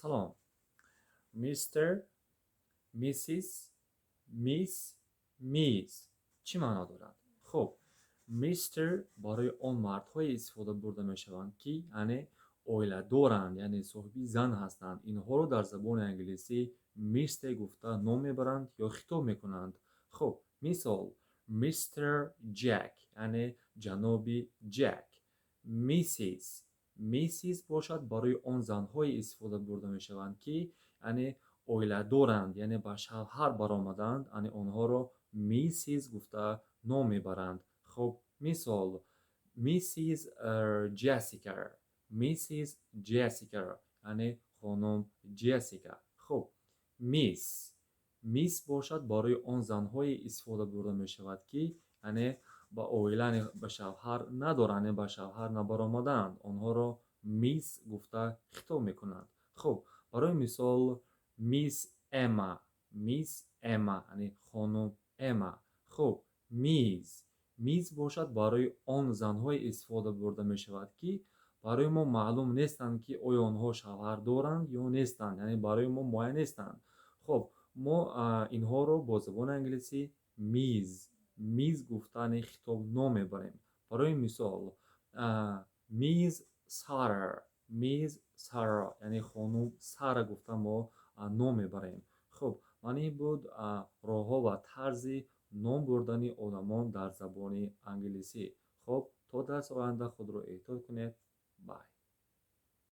سلام. میستر، میسیس، میس، میز چی معنا دارند؟ خب میستر برای آن مردهای استفاده برده می شوند که یعنی اویله دارند، یعنی صاحبی زن هستند. اینها رو در زبان انگلیسی میستر گفته نام میبرند یا خطاب میکنند. خب مثال میستر جک یعنی جنابی جک. میسیس، میسیس باشد برای آن زنهای استفاده برده می شوند که یعنی اویله دارند، یعنی به شوهر برآمدند، یعنی آنها رو میسیز گفته نام میبرند. خب مثال میسیز جسیکا، میسیز جسیکا یعنی خانم جسیکا. خب میس، میس باشد برای آن زنهای استفاده برده می شود که یعنی با اویلن به شوهر ندارند، به شوهر نبرآمدند، آنها را میس گفته خطاب میکنند. خب برای مثال میس اما، میس اما یعنی خانم اما. خب میز، میز باشد برای آن زنهای استفاده برده می شود که برای ما معلوم نیستند که آیا آنها شوهر دارند یا نیستند، یعنی برای ما معین نیستند. خب ما اینها رو با زبان انگلیسی میز، میز گفتن خطاب نام میبریم. برای مثال میز سارا، میز سارا یعنی خانم سارا گفتن ما نام میبریم. خب معنی بود راه ها و طرز نام بردن آدمان در زبان انگلیسی. خب تا درس آینده خود رو احتیاط کنید. بای.